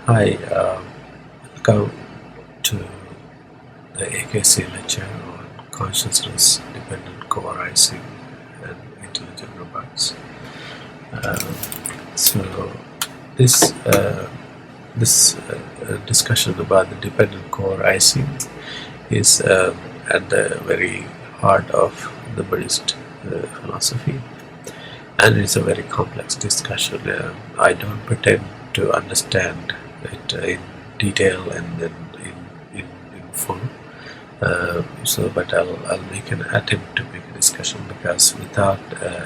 Hi, welcome to the AKC lecture on consciousness-dependent co-arising and intelligent robots. Um, so, this discussion about the dependent co-arising is at the very heart of the Buddhist philosophy, and it's a very complex discussion. I don't pretend to understand it in detail and then in full. But I'll make an attempt to make a discussion, because without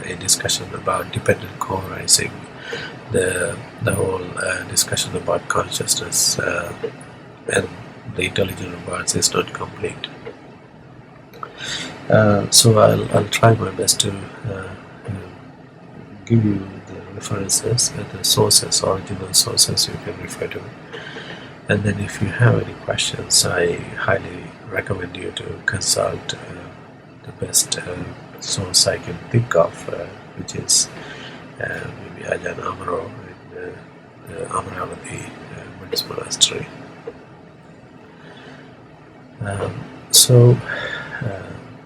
a discussion about dependent co-arising, the whole discussion about consciousness and the intelligent robots is not complete. So I'll try my best to give you the references and the sources, original sources you can refer to. And then if you have any questions, I highly recommend you to consult the best source I can think of, which is maybe Ajahn Amaro in Amaravati Buddhist Monastery.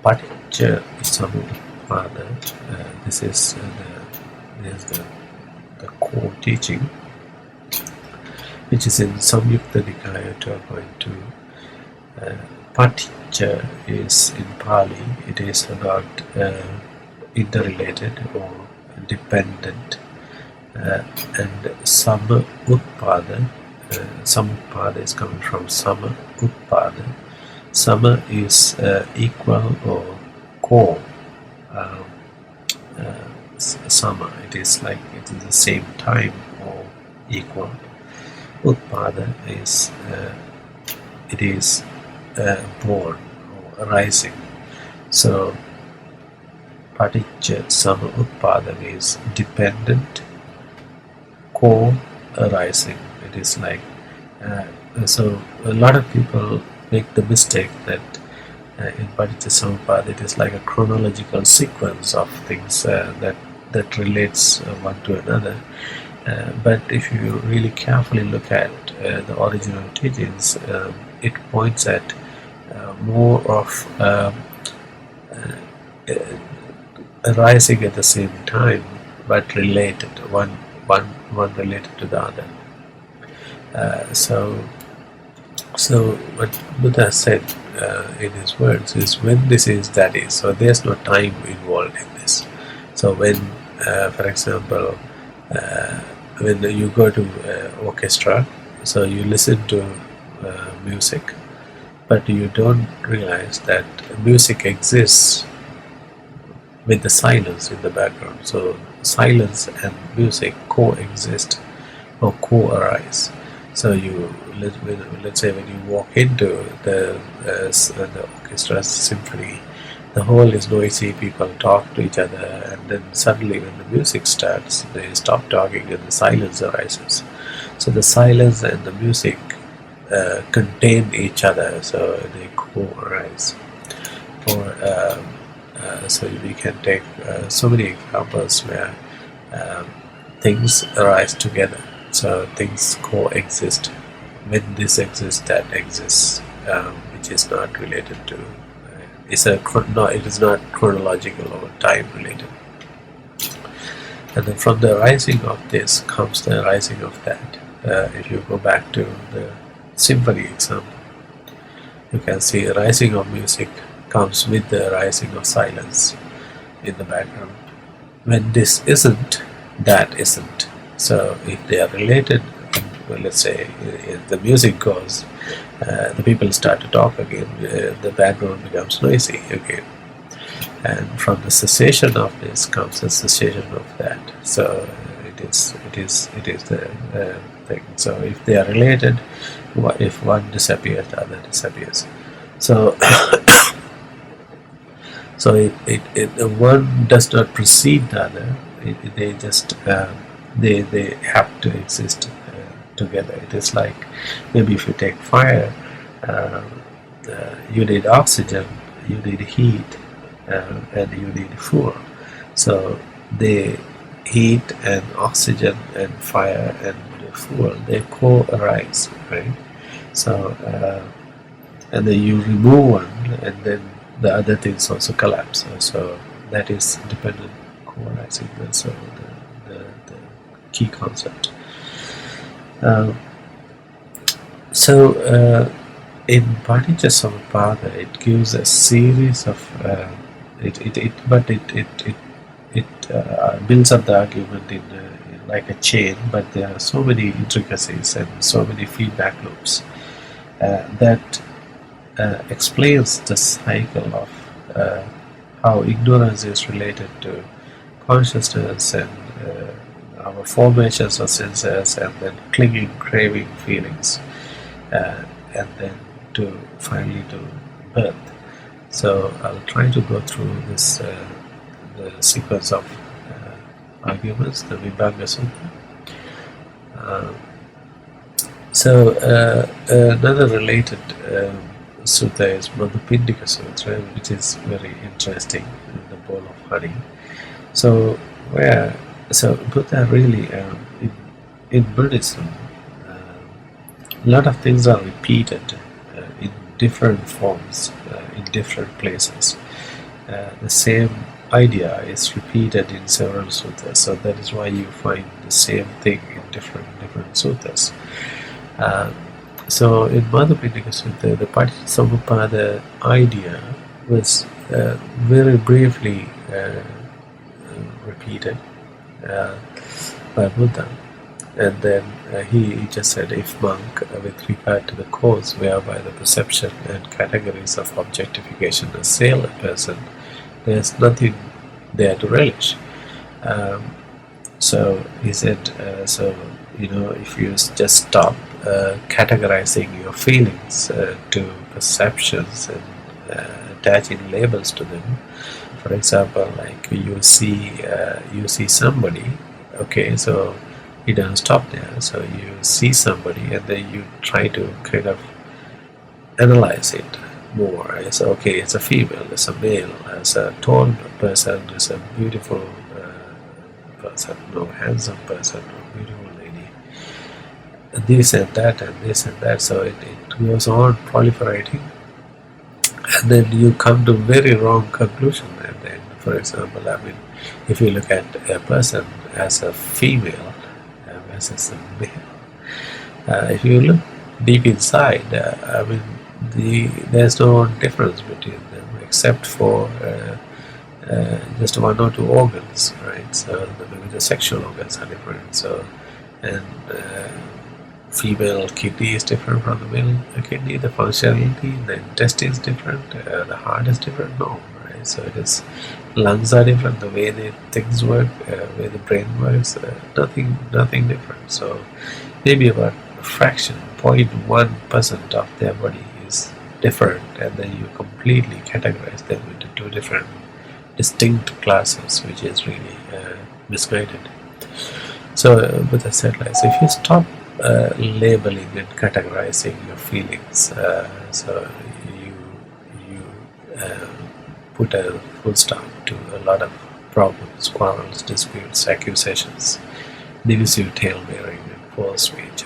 Paticca-Samuppada, this is the core teaching, which is in Samyukta Nikaya 12.2. Paticca is in Pali, it is about interrelated or dependent, and Samuppada, Samuppada is coming from Samuppada. Sama is equal or co. Sama, it is like it is the same time or equal. Utpada is it is born or arising. So Paticca Sama Utpada is dependent, co-arising. It is like so a lot of people make the mistake that in Paticca-Samuppada it is like a chronological sequence of things that relates one to another. But if you really carefully look at the original teachings, it points at more of arising at the same time, but related, one related to the other. So what Buddha said in his words is, when this is, that is. So there's no time involved in this. So when, for example, when you go to orchestra, so you listen to music, but you don't realize that music exists with the silence in the background. So silence and music coexist or co-arise. So let's say when you walk into the orchestra symphony, the whole is noisy, people talk to each other, and then suddenly when the music starts, they stop talking and the silence arises. So the silence and the music contain each other, so they co-arise. So we can take so many examples where things arise together. So things coexist. When this exists, that exists, which is not related to. It is not chronological or time related. And then from the arising of this comes the arising of that. If you go back to the symphony example, you can see the rising of music comes with the rising of silence in the background. When this isn't, that isn't. So if they are related, well, let's say if the music goes, the people start to talk again, the background becomes noisy again. And from the cessation of this comes the cessation of that. So it is the thing. So if they are related, if one disappears, the other disappears. So so the one does not precede the other. They just they have to exist together. It is like, maybe if you take fire, you need oxygen, you need heat, and you need fuel. So they heat and oxygen and fire and fuel, they co-arise, right? So and then you remove one, and then the other things also collapse. So that is dependent co-arising. So the key concept. In Paticca-Samuppada, it gives a series of it builds up the argument in like a chain, but there are so many intricacies and so many feedback loops that explains the cycle of how ignorance is related to consciousness and our formations of senses, and then clinging, craving feelings, and then to finally to birth. So I'll try to go through this the sequence of arguments, the Vibhanga Sutta. Another related sutta is Madhupindika Sutra, which is very interesting, the bowl of honey. So Buddha really in Buddhism, a lot of things are repeated in different forms in different places. The same idea is repeated in several suttas, so that is why you find the same thing in different suttas. So in Madhupindika Sutta, the Paticca-Samuppada idea was very briefly repeated by Buddha, and then he just said, if monk, with regard to the cause whereby the perception and categories of objectification assail a person, there's nothing there to relish. So he said, if you just stop categorizing your feelings to perceptions and attaching labels to them. For example, like you see somebody, okay, so it doesn't stop there. So you see somebody and then you try to kind of analyze it more. It's okay, it's a female, it's a male, it's a tall person, it's a beautiful person, no handsome person, no beautiful lady. This and that and this and that. So it goes on proliferating, and then you come to very wrong conclusion. And then, for example, if you look at a person as a female versus a male, if you look deep inside, there's no difference between them except for just one or two organs, right? So maybe the sexual organs are different. So and female kidney is different from the male kidney. The functionality, the intestine is different. The heart is different. No, right? So it is. Lungs are different. The way things work, way the brain works, nothing different. So maybe about a fraction, 0.1% of their body is different, and then you completely categorize them into two different distinct classes, which is really misguided. So Buddha said, like, so if you stop labeling and categorizing your feelings, so you put a full stop to a lot of problems, quarrels, disputes, accusations, divisive tale-bearing, and false speech.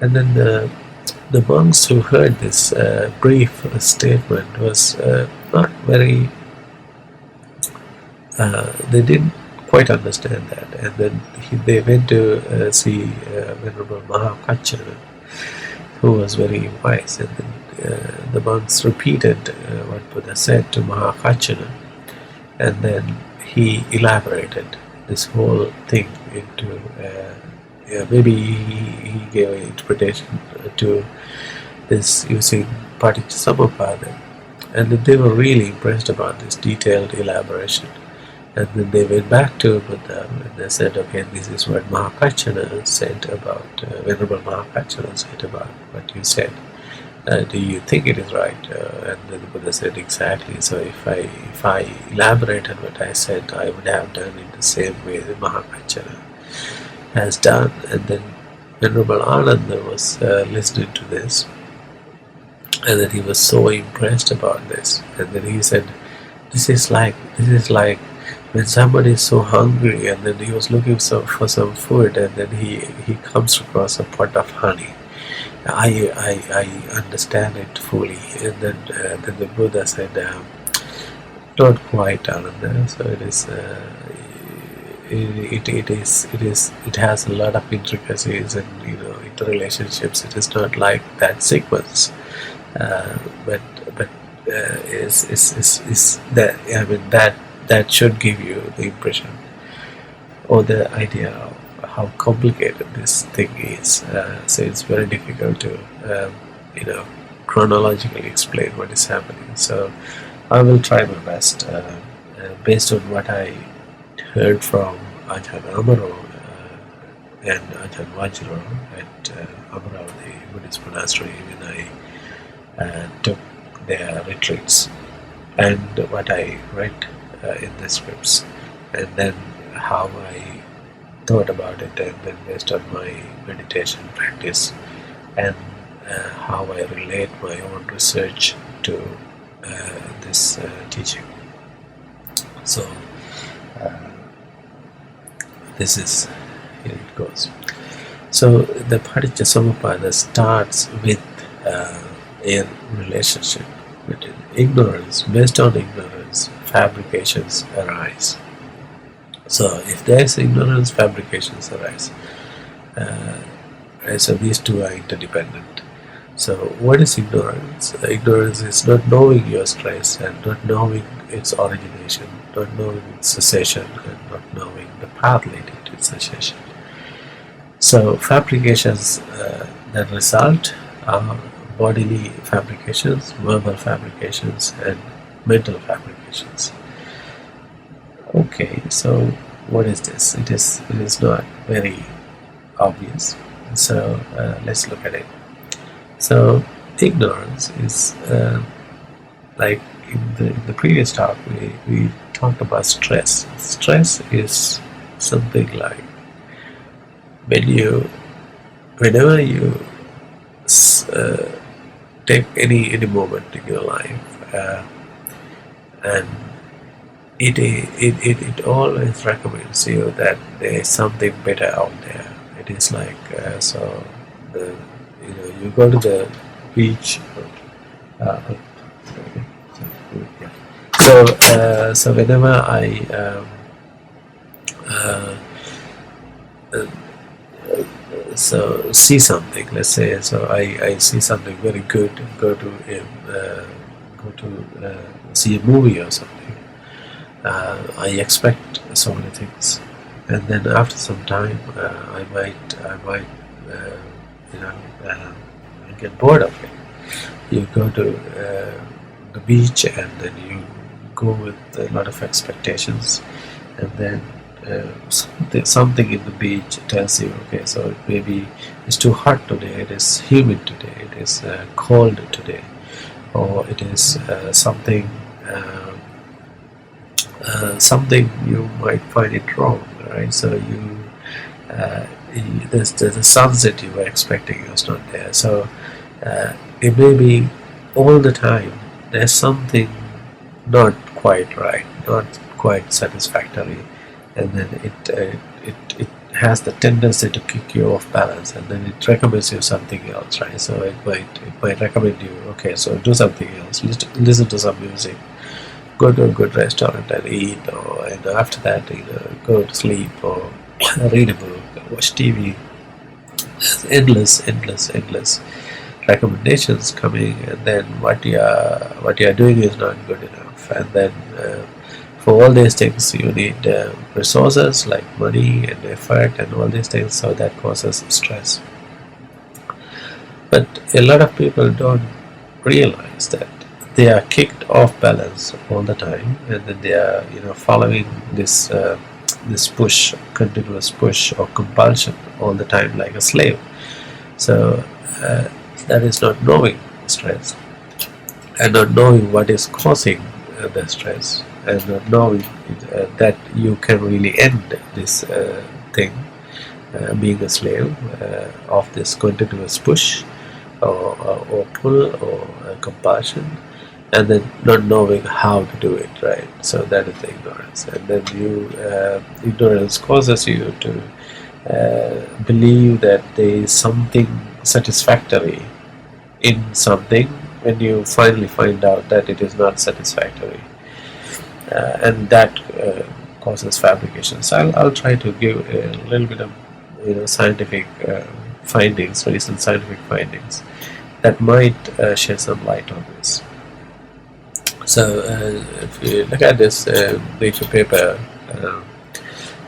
And then the monks who heard this brief statement was not very. They didn't quite understand that, and then they went to see Venerable Mahakaccana, who was very wise, and then the monks repeated what Buddha said to Mahakaccana, and then he elaborated this whole thing into maybe he gave an interpretation to this using Paticca-Samuppada, and then they were really impressed about this detailed elaboration. And then they went back to Buddha and they said, okay, this is what Mahakaccana said about, Venerable Mahakaccana said about what you said. Do you think it is right? And then the Buddha said, exactly. So if I elaborated what I said, I would have done it the same way that Mahakaccana has done. And then Venerable Ananda was listening to this, and then he was so impressed about this. And then he said, this is like when somebody is so hungry and then he was looking for some food, and then he comes across a pot of honey. I understand it fully. And then the Buddha said, not quite, Ananda. So it is. It has a lot of intricacies and interrelationships. It is not like that sequence, but is that, I mean, that should give you the impression or the idea of how complicated this thing is. So it's very difficult to chronologically explain what is happening. So I will try my best based on what I heard from Ajahn Amaro and Ajahn Vajra at Amaravati Buddhist Monastery when I took their retreats, and what I read in the scripts, and then how I thought about it, and then based on my meditation practice, and how I relate my own research to this teaching. So this is, here it goes. So the Paticca-Samuppada starts with a relationship between ignorance. Based on ignorance, fabrications arise. So if there is ignorance, fabrications arise. So these two are interdependent. So what is ignorance? Ignorance is not knowing your stress, and not knowing its origination, not knowing its cessation, and not knowing the path leading to its cessation. So fabrications that result are bodily fabrications, verbal fabrications, and mental fabrications. Okay, so what is this? It is not very obvious. So let's look at it. So ignorance is like in the previous talk we talked about stress. Stress is something like whenever you take any moment in your life, and it always recommends you that there is something better out there. It is like so you go to the beach. So whenever I so see something, let's say, so I see something very good, go to see a movie or something. I expect so many things, and then after some time I might get bored of it. You go to the beach, and then you go with a lot of expectations, and then something in the beach tells you, okay, so maybe it's too hot today, it is humid today, it is cold today, or it is something you might find it wrong, right? So the sunset you were expecting was not there. So it may be all the time there's something not quite right, not quite satisfactory, and then it has the tendency to kick you off balance, and then it recommends you something else, right? So it might recommend you, okay, so do something else, listen to some music, go to a good restaurant and eat, and after that go to sleep, or read a book, watch TV. There's endless recommendations coming, and then what you are doing is not good enough, and then for all these things you need resources like money and effort and all these things, so that causes stress. But a lot of people don't realize that they are kicked off balance all the time, and then they are following this push, continuous push or compulsion all the time like a slave. So that is not knowing stress, and not knowing what is causing the stress, and not knowing that you can really end this thing, being a slave of this continuous push or pull or compulsion, and then not knowing how to do it, right? So that is the ignorance. And then ignorance causes you to believe that there is something satisfactory in something when you finally find out that it is not satisfactory, and that causes fabrication. So I'll try to give a little bit of scientific findings, recent scientific findings that might shed some light on this. So if you look at this Nature paper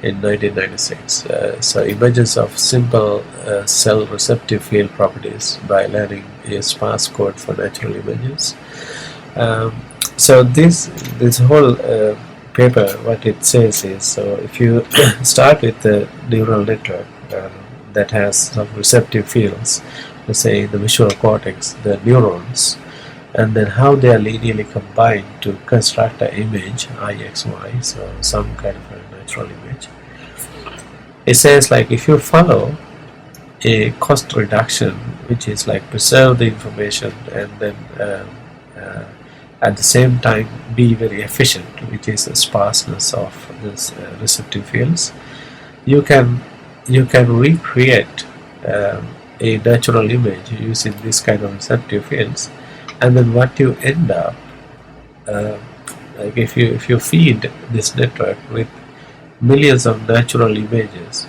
in 1996, so images of simple cell receptive field properties by learning a sparse code for natural images. So this whole paper, what it says is, so if you start with the neural network that has some receptive fields, let's say in the visual cortex, the neurons, and then how they are linearly combined to construct an image, IXY, so some kind of a natural image. It says, like, if you follow a cost reduction, which is like preserve the information and then at the same time be very efficient, which is the sparseness of this receptive fields, you can recreate a natural image using this kind of receptive fields. And then what you end up, like if you feed this network with millions of natural images,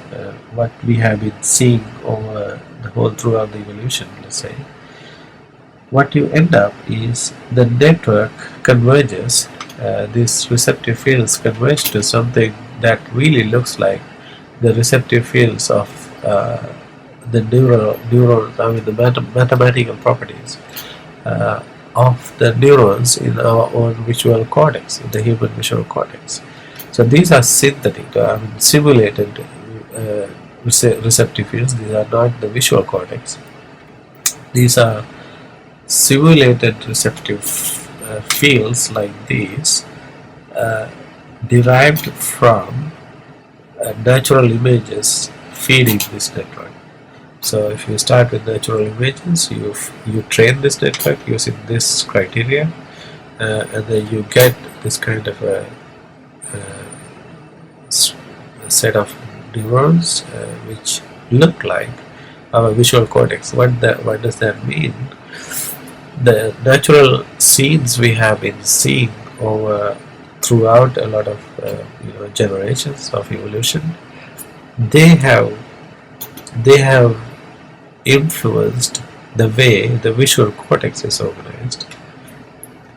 what we have been seeing over the whole throughout the evolution, let's say, what you end up is the network converges, these receptive fields converge to something that really looks like the receptive fields of the the mathematical properties of the neurons in our own visual cortex, in the human visual cortex. So these are synthetic, simulated receptive fields. These are not the visual cortex. These are simulated receptive fields like these, derived from natural images feeding this network. So if you start with natural images, you train this network using this criteria, and then you get this kind of a set of neurons which look like our visual cortex. What does that mean? The natural scenes we have been seeing throughout a lot of generations of evolution, they have influenced the way the visual cortex is organized,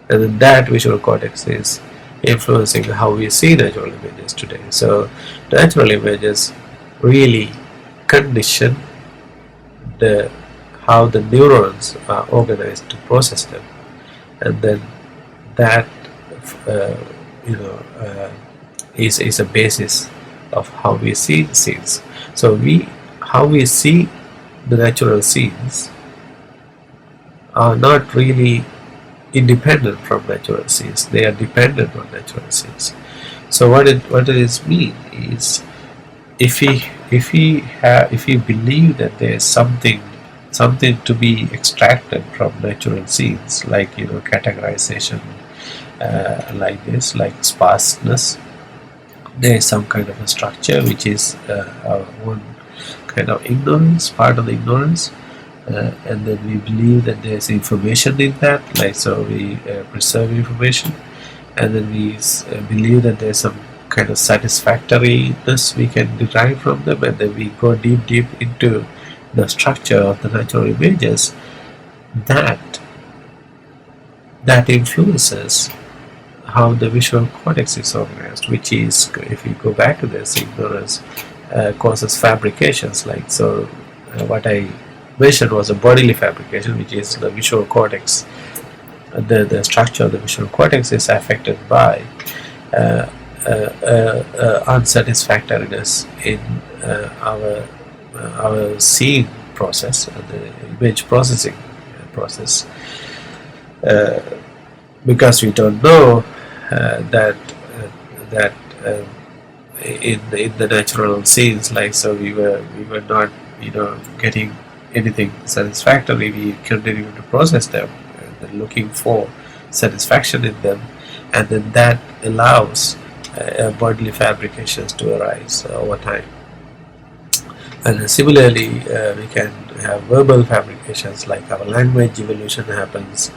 and then that visual cortex is influencing how we see natural images today. So natural images really condition how the neurons are organized to process them, and then that is a basis of how we see the scenes. So how we see the natural scenes are not really independent from natural scenes. They are dependent on natural scenes. So what it is mean is, if we believe that there is something to be extracted from natural scenes, like categorization, like this, like sparseness, there is some kind of a structure which is our own kind of ignorance, part of the ignorance, and then we believe that there is information in that, like, so we preserve information, and then we believe that there is some kind of satisfactoriness we can derive from them, and then we go deep into the structure of the natural images that influences how the visual cortex is organized, which is, if we go back to this, ignorance causes fabrications. Like, so what I mentioned was a bodily fabrication, which is the visual cortex. The structure of the visual cortex is affected by unsatisfactoriness in our seeing process, the image processing process, because we don't know that in the natural scenes, like, so we were not getting anything satisfactory. We continue to process them and looking for satisfaction in them, and then that allows bodily fabrications to arise over time. And similarly, we can have verbal fabrications, like our language evolution happens,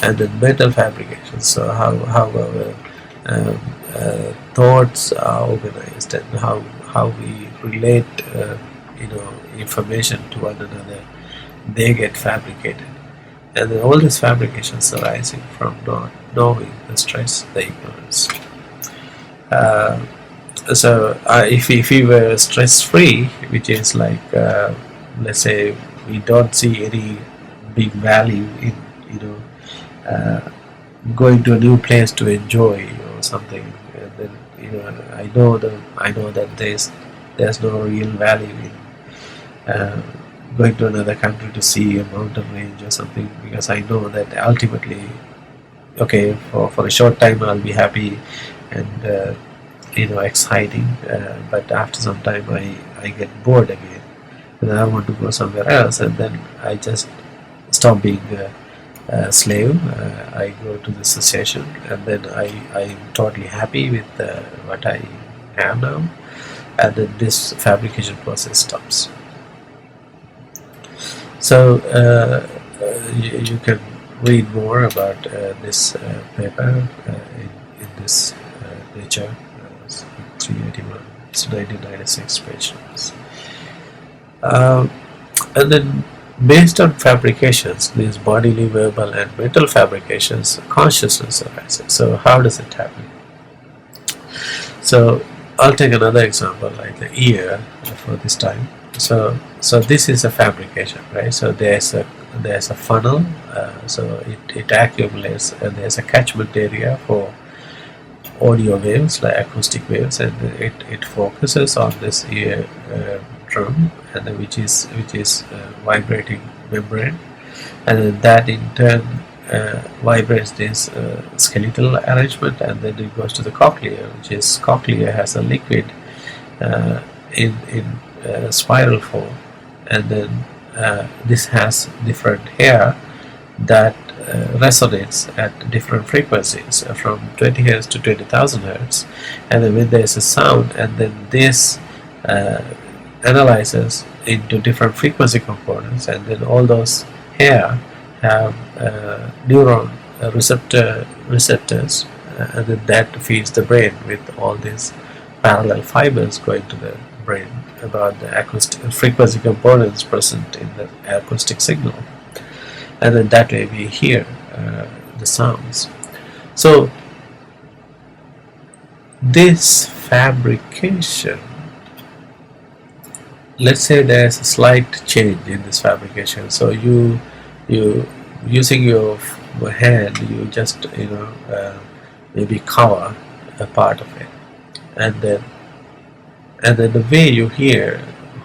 and then mental fabrications. So how our thoughts are organized, and how we relate information to one another, they get fabricated. And then all these fabrications arising from not knowing the stress, the ignorance. If we were stress-free, which is like, let's say, we don't see any big value in going to a new place to enjoy or something, and then I know that there's no real value in going to another country to see a mountain range or something, because I know that ultimately, okay, for a short time I'll be happy and exciting, but after some time I get bored again, and I want to go somewhere else, and then I just stop being a slave. I go to the cessation, and then I'm totally happy with what I have now, and then this fabrication process stops. So you can read more about this paper in this Nature 381. It's 1996 page numbers. And then, based on fabrications, these bodily, verbal, and mental fabrications, consciousness arises. So how does it happen? So I'll take another example, like the ear for this time. So this is a fabrication, right? So there's a funnel, so it accumulates, and there's a catchment area for audio waves, like acoustic waves, and it focuses on this ear drum, and which is vibrating membrane, and then that in turn vibrates this skeletal arrangement, and then it goes to the cochlea, cochlea has a liquid in spiral form, and then this has different hair that resonates at different frequencies, from 20 Hz to 20,000 Hz, and then when there is a sound, and then this analyzes into different frequency components, and then all those hair have neuron receptors, and then that feeds the brain with all these parallel fibers going to the brain about the acoustic frequency components present in the acoustic signal, and then that way we hear the sounds. So this fabrication, let's say there's a slight change in this fabrication, so you using your hand, you just maybe cover a part of it, and then the way you hear,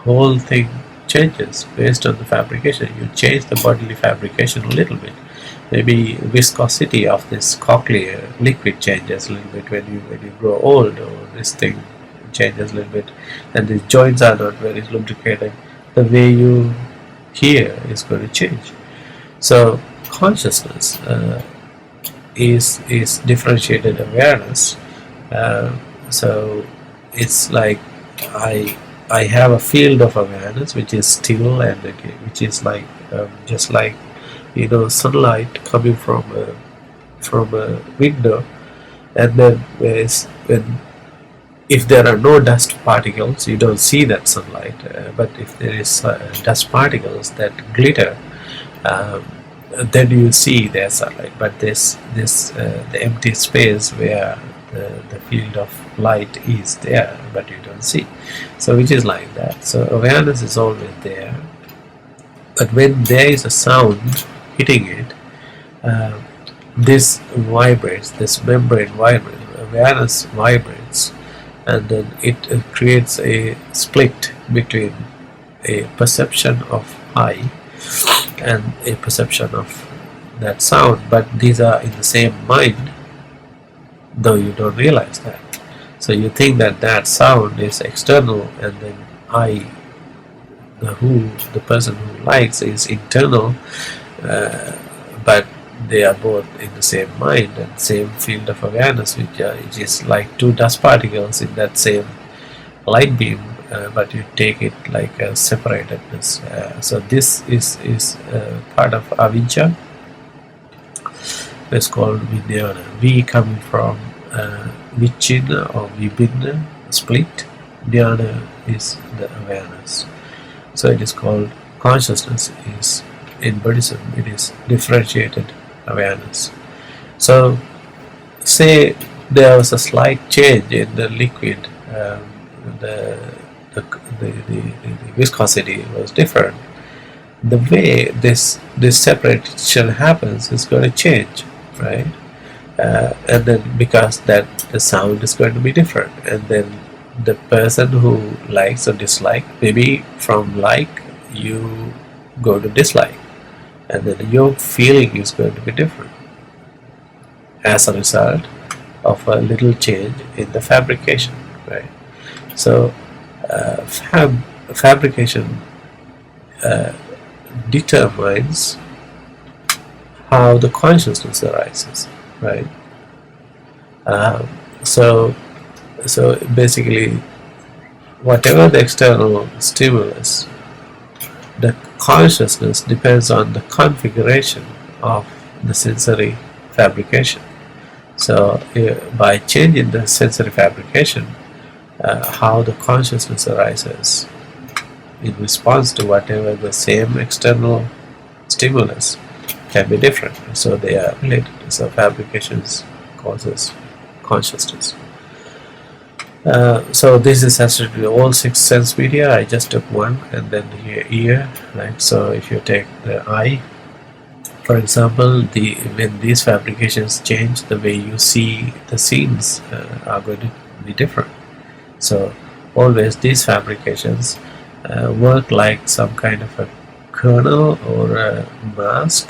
whole thing changes based on the fabrication. You change the bodily fabrication a little bit. Maybe viscosity of this cochlear liquid changes a little bit when you grow old, or this thing changes a little bit, and the joints are not very lubricated. The way you hear is going to change. So consciousness is differentiated awareness. So it's like I have a field of awareness which is still, and which is like just like sunlight coming from a window, and then if there are no dust particles, you don't see that sunlight, but if there is dust particles that glitter, then you see their sunlight. But the empty space where the field of light is there, but you don't see. So which is like that. So awareness is always there, but when there is a sound hitting it, this vibrates, this membrane vibrates, awareness vibrates, and then it creates a split between a perception of I and a perception of that sound, but these are in the same mind, though you don't realize that. So you think that sound is external, and then I, the person who likes, is internal, but they are both in the same mind and same field of awareness, which is like two dust particles in that same light beam, but you take it like a separatedness. So this is part of avijja. It's called vijnana. V coming from vichina or vibhinna, split. Jnana is the awareness. So it is called consciousness. Is in Buddhism it is differentiated awareness. So say there was a slight change in the liquid, the viscosity was different. The way this separation happens is going to change, right? And then because that the sound is going to be different, and then the person who likes or dislike, maybe from like you go to dislike, and then your feeling is going to be different as a result of a little change in the fabrication, right? So fabrication determines how the consciousness arises, right? So basically, whatever the external stimulus, the consciousness depends on the configuration of the sensory fabrication. So by changing the sensory fabrication, how the consciousness arises in response to whatever the same external stimulus can be different. So they are related. So fabrications causes consciousness. So this is associated with all six sense media. I just took one, and then here ear, right? So if you take the eye, for example, when these fabrications change, the way you see the scenes are going to be different. So always these fabrications work like some kind of a kernel or a mask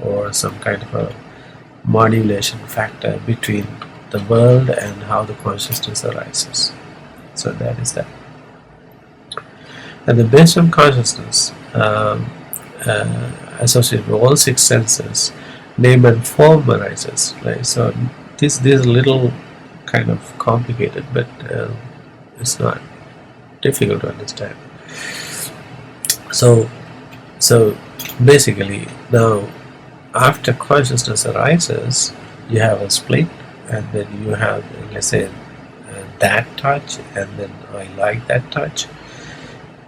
or some kind of a modulation factor between the world and how the consciousness arises. So that is that. And then based on consciousness associated with all six senses, name and form arises, right? So this is a little kind of complicated, but it's not difficult to understand. So basically, now after consciousness arises, you have a split, and then you have, let's say, that touch, and then I like that touch,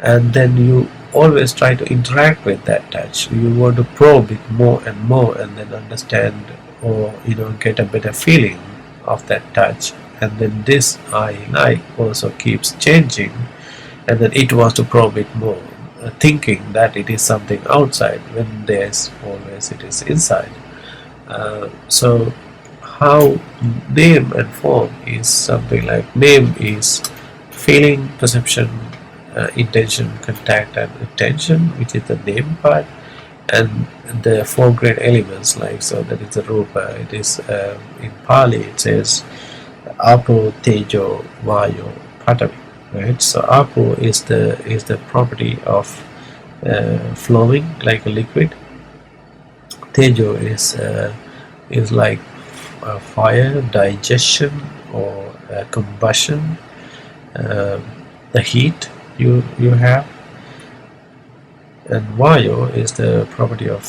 and then you always try to interact with that touch. You want to probe it more and more, and then understand, or get a better feeling of that touch. And then this I like also keeps changing, and then it wants to probe it more, thinking that it is something outside when there's always it is inside. So how name and form is something like, name is feeling, perception, intention, contact, and attention, which is the name part, and the four great elements, like, so that is the rupa. It is in Pali it says apo, tejo, vayo, patavi, right? So apo is the property of flowing like a liquid. Tejo is like fire, digestion, or combustion, the heat you have. And vayo is the property of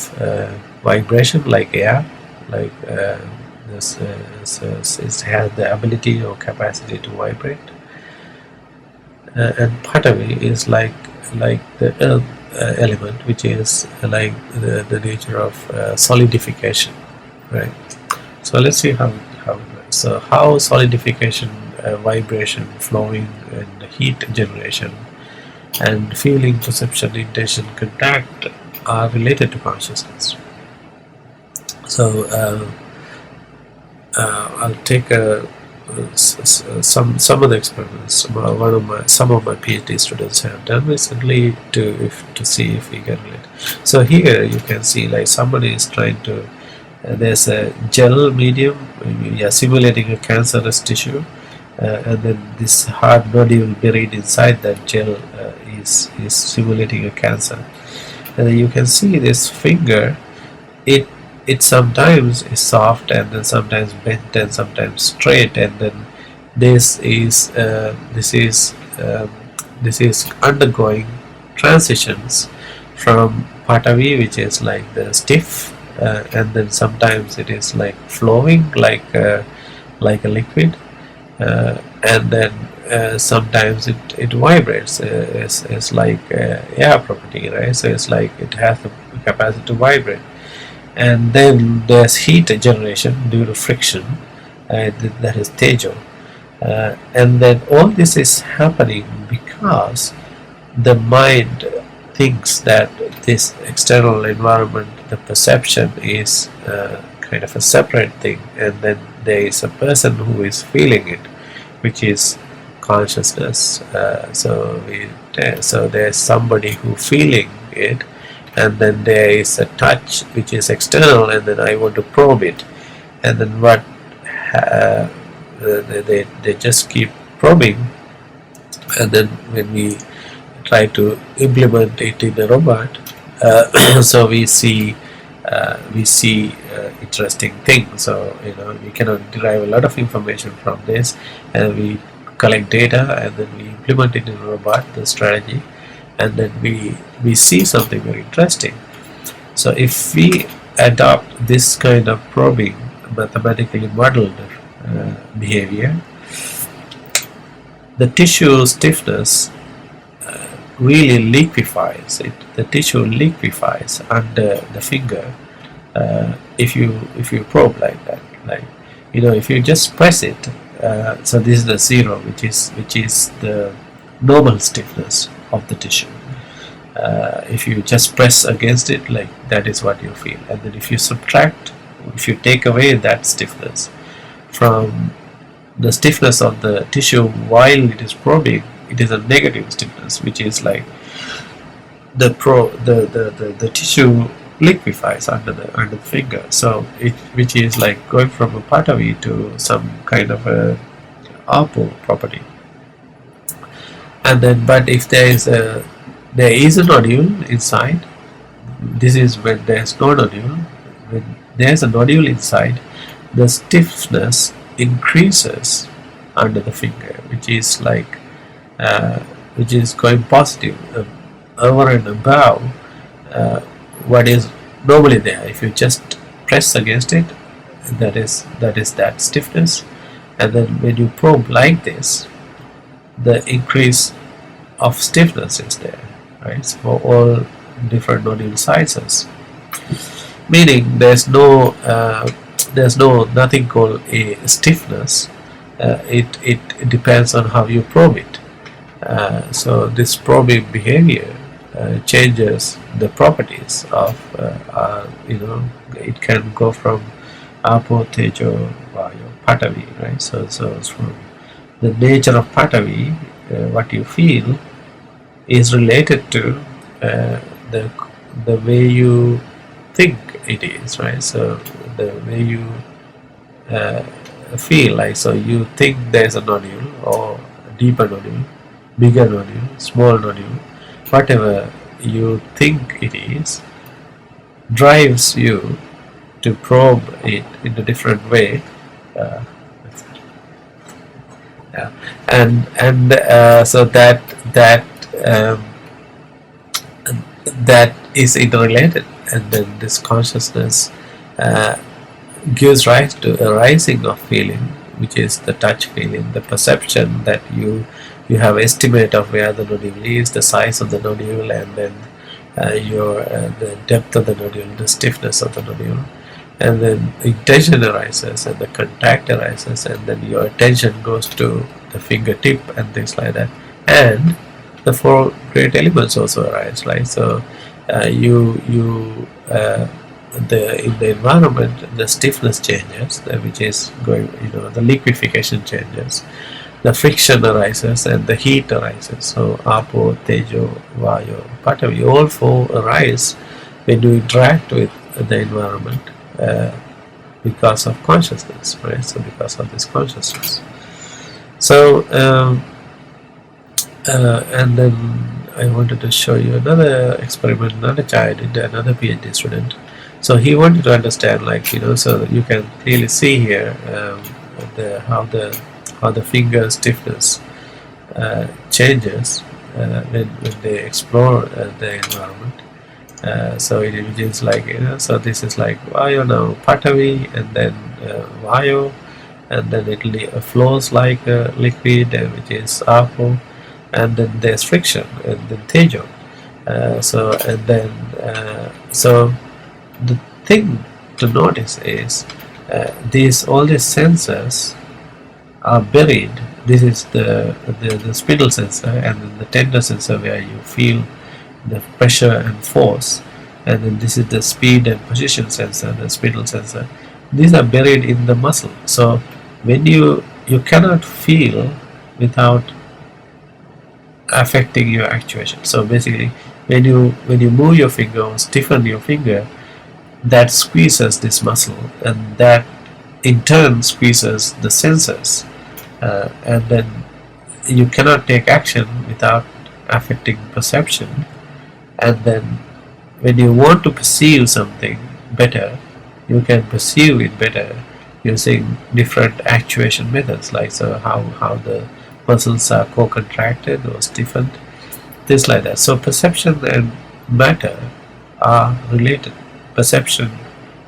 vibration, like air, like it has the ability or capacity to vibrate. And patavi is like the earth element, which is like the nature of solidification, right? So let's see how it works. So how solidification, vibration, flowing, and heat generation, and feeling, perception, intention, contact are related to consciousness. So I'll take some of the experiments some of my PhD students have done recently to see if we can relate. So here you can see, like, somebody is trying to there's a gel medium, simulating a cancerous tissue, and then this hard nodule buried inside that gel is simulating a cancer. And then you can see this finger, it it sometimes is soft and then sometimes bent and sometimes straight, and then this is this is undergoing transitions from Patavi, which is like the stiff, and then sometimes it is like flowing like a liquid, and then sometimes it vibrates. It's like air property, right? So it's like it has the capacity to vibrate, and then there's heat generation due to friction, that is tejo, and then all this is happening because the mind thinks that this external environment, the perception, is kind of a separate thing, and then there is a person who is feeling it, which is consciousness. So there's somebody who feeling it, and then there is a touch which is external, and then I want to probe it, and then what they just keep probing, and then when we try to implement it in a robot, so we see interesting things. So we cannot derive a lot of information from this, and we collect data and then we implement it in a robot, the strategy, and then we see something very interesting. So if we adopt this kind of probing, mathematically modeled behavior, the tissue stiffness really liquefies it. The tissue liquefies under the finger if you probe like that. Like if you just press it. So this is the zero, which is the normal stiffness of the tissue. If you just press against it, like that is what you feel. And then if you take away that stiffness from the stiffness of the tissue while it is probing, it is a negative stiffness, which is like the tissue liquefies under the finger. So which is like going from a Patavi to some kind of a Apo property. And then, but if there is a nodule inside, this is when there is no nodule. When there is a nodule inside, the stiffness increases under the finger, which is like which is going positive over and above what is normally there. If you just press against it, that is that stiffness, and then when you probe like this, the increase of stiffness is there, right? So for all different nodule sizes, meaning there's nothing called a stiffness. It depends on how you probe it. So this probing behavior changes the properties of it can go from Apo, Tejo, Vayu, Patavi, right? So from the nature of Patavi, what you feel is related to the way you think it is, right? So the way you feel, like, so you think there's a nodule or a deeper nodule, bigger nodule, small nodule, whatever you think it is, drives you to probe it in a different way. So that is interrelated, and then this consciousness gives rise to a rising of feeling, which is the touch feeling, the perception that you have estimate of where the nodule is, the size of the nodule, and then the depth of the nodule, the stiffness of the nodule, and then intention arises and the contact arises, and then your attention goes to the fingertip and things like that, and the four great elements also arise, right? So in the environment, the stiffness changes, which is going, the liquefaction changes, the friction arises, and the heat arises. So Apo, Tejo, Vayu, Patavi, all four arise when you interact with the environment because of consciousness, right? So because of this consciousness. So and then I wanted to show you another experiment another child did, another PhD student. So he wanted to understand, like, so you can clearly see here how the finger stiffness changes when they explore the environment. So it is like, so this is like Vayo now, Patavi, and then Vayo, and then it flows like a liquid, which is Apo, and then there's friction, and then Tejo. So the thing to notice is all these sensors are buried. This is the spindle sensor, and then the tender sensor where you feel the pressure and force, and then this is the speed and position sensor, the spindle sensor. These are buried in the muscle. So when you cannot feel without affecting your actuation. So basically, when you move your finger or stiffen your finger, that squeezes this muscle, and that in turn squeezes the sensors, and then you cannot take action without affecting perception. And then when you want to perceive something better, you can perceive it better using different actuation methods, like how the muscles are co-contracted or stiffened, things like that. So perception and matter are related. Perception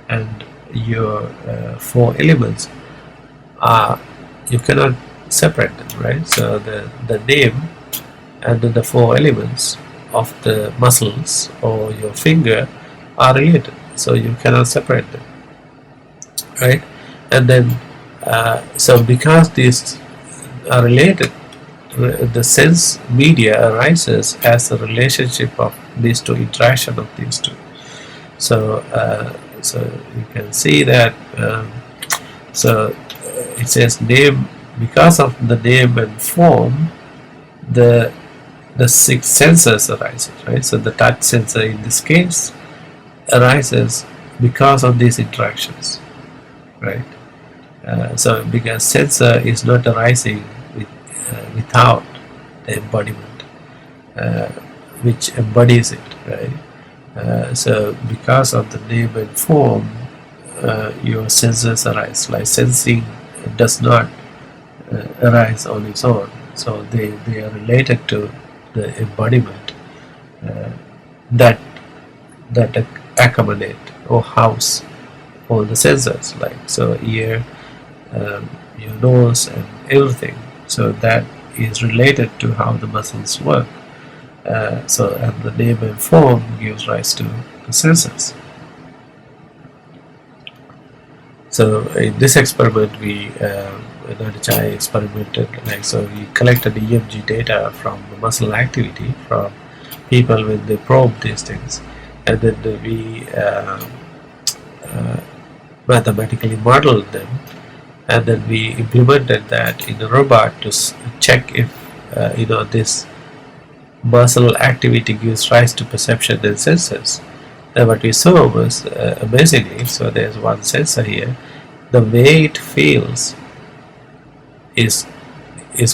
and your four elements are, you cannot separate them, right? So the name and then the four elements of the muscles or your finger are related, so you cannot separate them, right? And then so because these are related, the sense media arises as a relationship of these two, interaction of these two. So so you can see that it says name, because of the name and form, the six senses arises, right? So the touch sensor in this case arises because of these interactions, right? So because sensor is not arising without the embodiment, which embodies it, right? So because of the name and form, your senses arise. Like sensing does not arise on its own, so they are related to the embodiment that accommodate or house all the sensors, like so ear, your nose, and everything. So that is related to how the muscles work. So and the name and form gives rise to the sensors. So in this experiment, Nadichai experimented, like, so we collected EMG data from the muscle activity from people when they probe these things, and then we mathematically modeled them, and then we implemented that in a robot to check if this muscle activity gives rise to perception and sensors. And what we saw was amazingly, so there's one sensor here, the way it feels is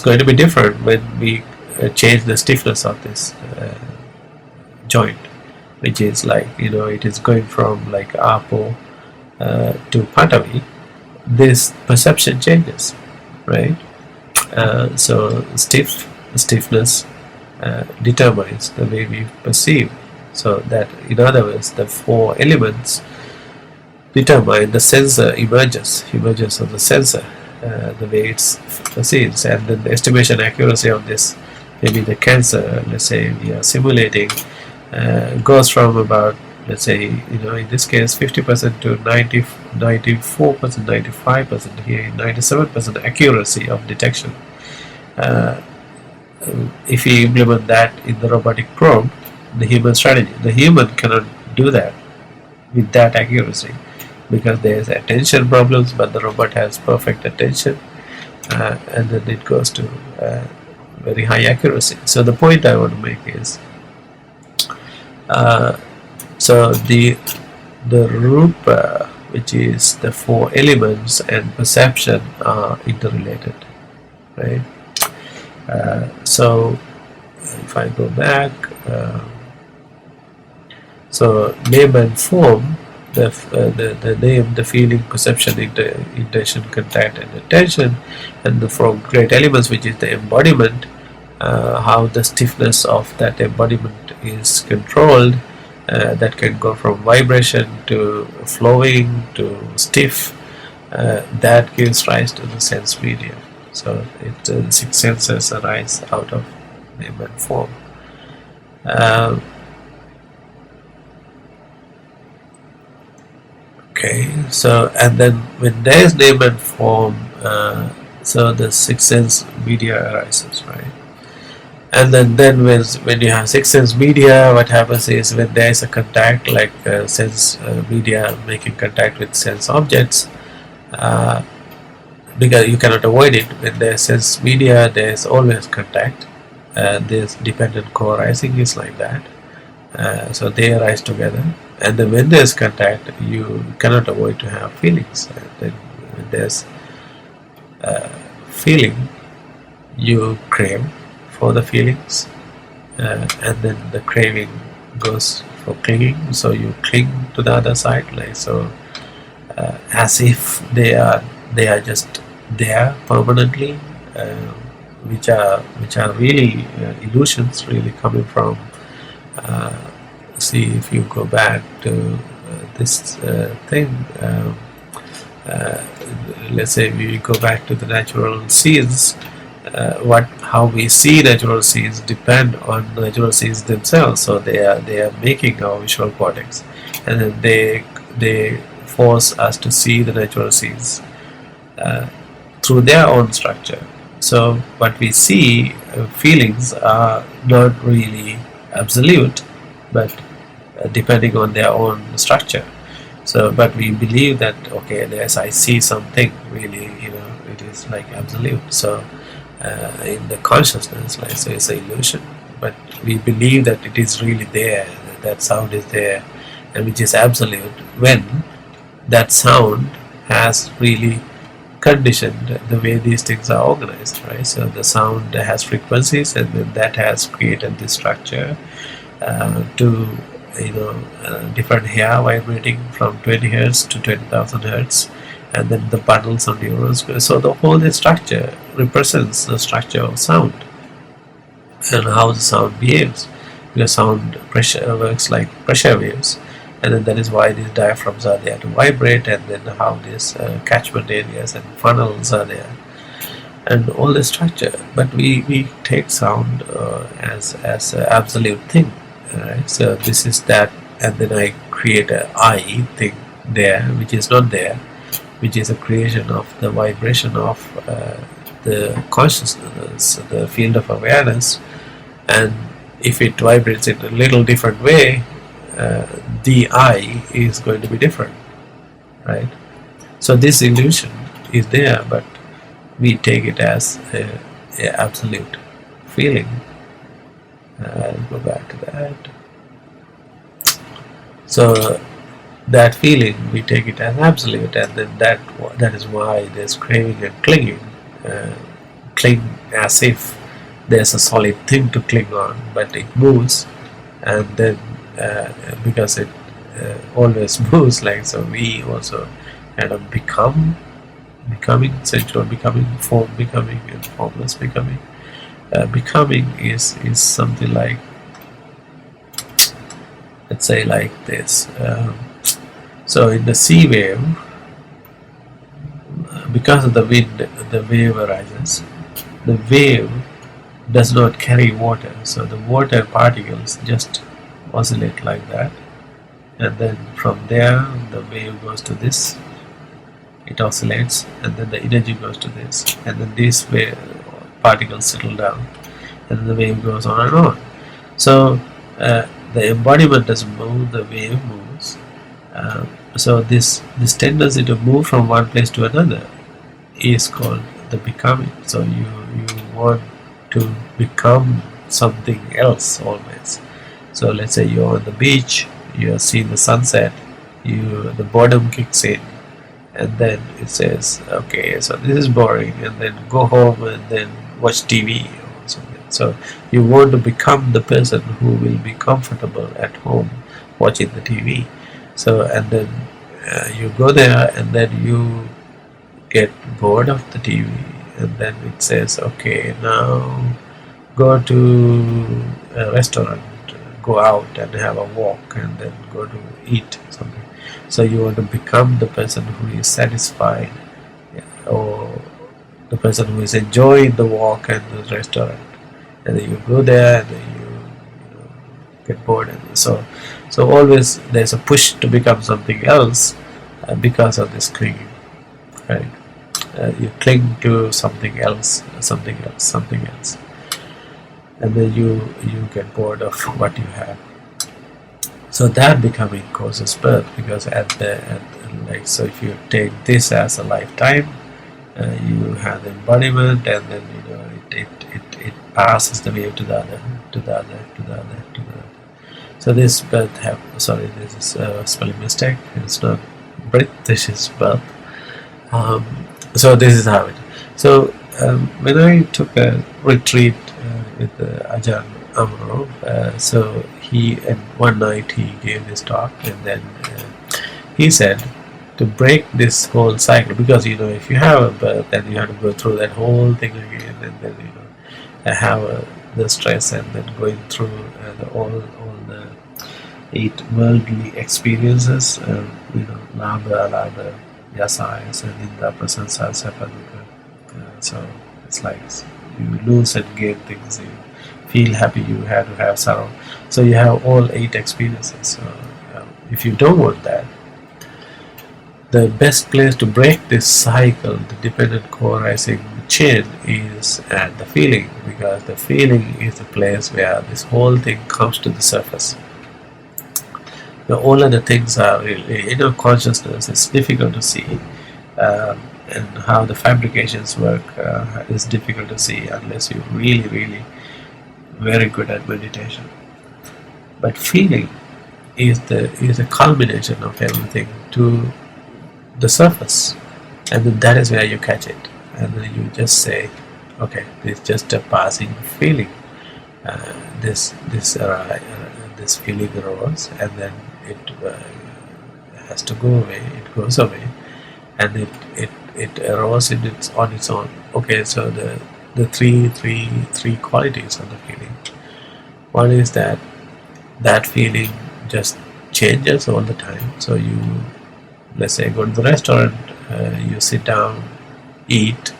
going to be different when we change the stiffness of this joint, which is like, it is going from like Apo to Patavi. This perception changes, right? So stiffness determines the way we perceive. So that, in other words, the four elements determine the sensor emerges of the sensor, the way it perceives, and then the estimation accuracy of this, maybe the cancer, let's say we are simulating, goes from about, let's say, in this case 50% to 94%, 95%, here 97% accuracy of detection. If we implement that in the robotic probe, the human strategy, the human cannot do that with that accuracy, because there is attention problems, but the robot has perfect attention, and then it goes to very high accuracy. So the point I want to make is, so the rupa, which is the four elements, and perception are interrelated, right? So if I go back, so name and form the name, the feeling, perception, intention, contact, and attention, and the four great elements, which is the embodiment, how the stiffness of that embodiment is controlled. That can go from vibration to flowing to stiff. That gives rise to the sense media. So the six senses arise out of name and form. Okay, so and then when there is name and form, so the six sense media arises, right? And then when you have six sense media, what happens is when there is a contact, like sense media making contact with sense objects, because you cannot avoid it. When there's sense media, there's always contact. This dependent co-arising is like that. So they arise together, and then when there's contact, you cannot avoid to have feelings. And then when there's feeling, you crave for the feelings, and then the craving goes for clinging. So you cling to the other side, like so, as if they are just there permanently, which are really illusions, really coming from. See, if you go back to this thing, let's say we go back to the natural scenes. How we see natural scenes depend on natural scenes themselves. So they are making our visual cortex, and then they force us to see the natural scenes through their own structure. So what we see, feelings are not really absolute, but depending on their own structure. So, but we believe that okay, yes, I see something really, it is like absolute. So in the consciousness, like so, it's an illusion, but we believe that it is really there, that sound is there, and which is absolute when that sound has really conditioned the way these things are organized, right? So the sound has frequencies, and then that has created this structure to different hair vibrating from 20 hertz to 20,000 hertz, and then the bundles of neurons. So the whole structure represents the structure of sound and how the sound behaves, because sound pressure works like pressure waves, and then that is why these diaphragms are there to vibrate, and then how these catchment areas and funnels are there, and all the structure. But we take sound as an absolute thing, right? So this is that, and then I create a I thing there, which is not there, which is a creation of the vibration of the consciousness, the field of awareness. And if it vibrates in a little different way, the I is going to be different, right? So this illusion is there, but we take it as a absolute feeling. I'll go back to that. So that feeling, we take it as absolute, and then that is why there's craving and clinging. Cling as if there's a solid thing to cling on, but it moves, and then because it always moves, like so, we also kind of becoming sensual, becoming form, becoming and formless, becoming. Becoming is something like, let's say like this. So in the sea wave, because of the wind, the wave arises. The wave does not carry water, so the water particles just oscillate like that, and then from there the wave goes to this, it oscillates, and then the energy goes to this, and then these wave particles settle down, and the wave goes on and on. So the embodiment doesn't move, the wave moves. So this tendency to move from one place to another is called the becoming. So you want to become something else always. So let's say you're on the beach, you're seeing the sunset, the boredom kicks in, and then it says, okay, so this is boring, and then go home and then watch TV or something. So you want to become the person who will be comfortable at home watching the TV. So and then you go there, and then you get bored of the TV, and then it says, okay, now go to a restaurant, go out and have a walk, and then go to eat something. So you want to become the person who is satisfied, or the person who is enjoying the walk and the restaurant, and then you go there, and then you know, get bored, and so always there's a push to become something else because of this clinging, right? You cling to something else, something else, something else, and then you get bored of what you have. So that becoming causes birth, because like, so if you take this as a lifetime, you have the embodiment, and then it passes the wave to the other, to the other, to the other, to the other. So this birth this is a spelling mistake. It's not birth. This is birth. So this is how it. So when I took a retreat with Ajahn Amro, so and one night he gave this talk, and then he said to break this whole cycle, because if you have a birth, then you have to go through that whole thing again, and then have the stress, and then going through all the 8 worldly experiences, Labha, Yasayas, and Indra, Prasansa, Sapaduka. So it's like you lose and gain things. You feel happy, you have to have sorrow. So you have all 8 experiences. So if you don't want that, the best place to break this cycle, the dependent co-arising chain, is at the feeling, because the feeling is the place where this whole thing comes to the surface. All other things are really, consciousness is difficult to see, and how the fabrications work is difficult to see unless you're really, really very good at meditation. But feeling is a culmination of everything to the surface, and then that is where you catch it, and then you just say, okay, it's just a passing feeling. This feeling arose, and then it has to go away. It goes away, and it arose on its own. Okay, so the three qualities of the feeling. One is that feeling just changes all the time. So you, let's say, go to the restaurant, you sit down, eat.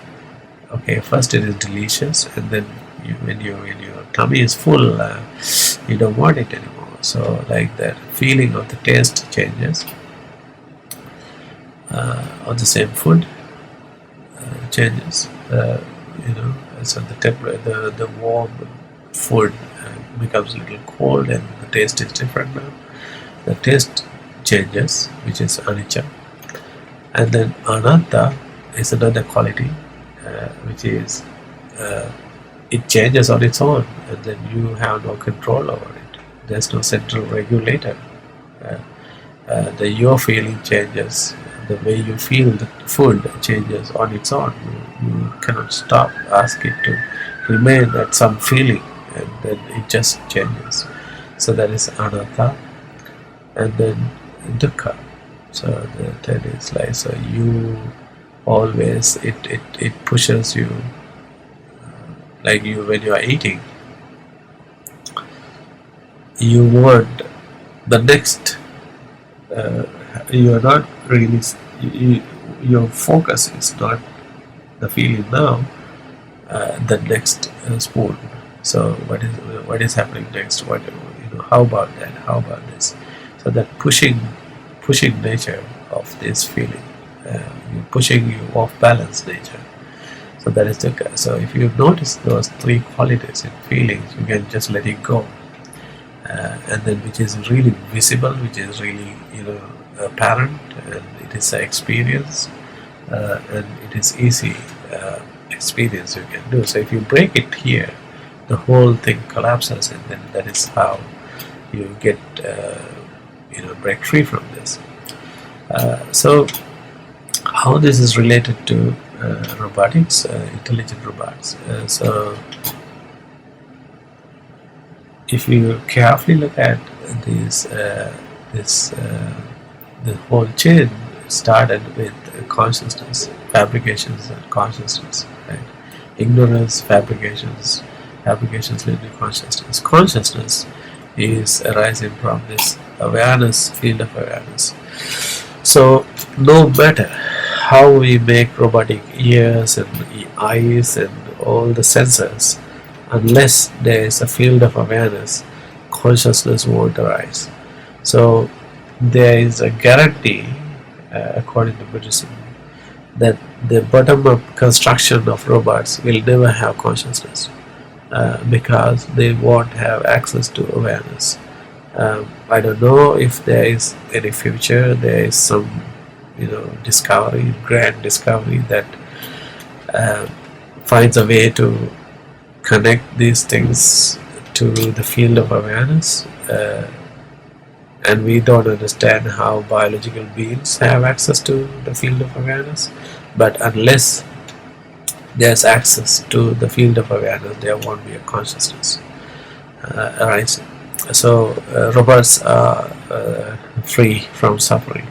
Okay, first it is delicious, and then when your tummy is full, you don't want it anymore. So like that feeling of the taste changes, or the same food changes. So the warm food becomes a little cold, and the taste is different now. The taste changes, which is anicca, and then anatta is another quality, which is it changes on its own, and then you have no control over it. There's no central regulator. Your feeling changes. The way you feel the food changes on its own. You cannot stop, ask it to remain at some feeling, and then it just changes. So that is anatta, and then dukkha. So the third is like, so you always, it pushes you, like when you are eating, you want the next, you are not really, your focus is not the feeling now, the next spoon. So what is happening next? How about that? How about this? So that pushing nature of this feeling, pushing you off balance nature. So that is the. So if you notice those 3 qualities in feelings, you can just let it go, and then which is really visible, which is really apparent, and it is an experience, and it is easy experience you can do. So if you break it here, the whole thing collapses, and then that is how you get break free from this. So how this is related to robotics, intelligent robots. So if you carefully look at this the whole chain started with consciousness, fabrications and consciousness, right? Ignorance, fabrications, fabrications lead to consciousness. Consciousness is arising from this awareness, field of awareness. So no matter how we make robotic ears and eyes and all the sensors, unless there is a field of awareness, consciousness won't arise. So there is a guarantee, according to Buddhism, that the bottom-up construction of robots will never have consciousness, because they won't have access to awareness. I don't know if there is any future. There is some, discovery, grand discovery that finds a way to connect these things to the field of awareness, and we don't understand how biological beings have access to the field of awareness. But unless there's access to the field of awareness, there won't be a consciousness arising. So robots are free from suffering.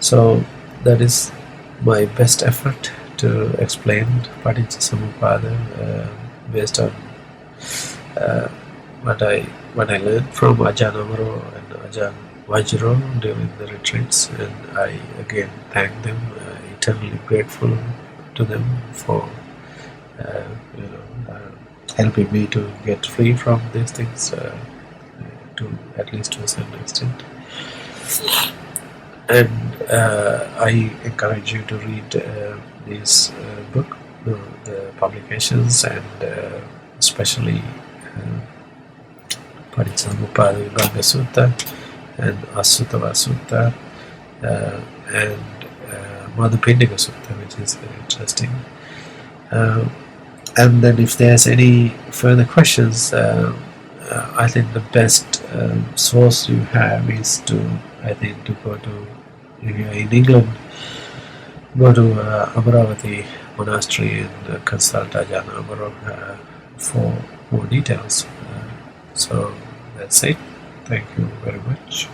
So that is my best effort to explain Paticca-Samuppada based on what I learned from Ajahn Amaro and Ajahn Vajro during the retreats, and I again thank them, eternally grateful to them for helping me to get free from these things, to at least to a certain extent. And I encourage you to read this book, the publications, and especially Paticca-Samuppada Vibhaga Sutta and Asutava Sutta, and Madhupindika Sutta, which is very interesting. And then if there's any further questions, I think the best source you have is to go to, if you're in England, go to Amaravati Monastery and consult Ajahn Amaro for more details. So that's it. Thank you very much.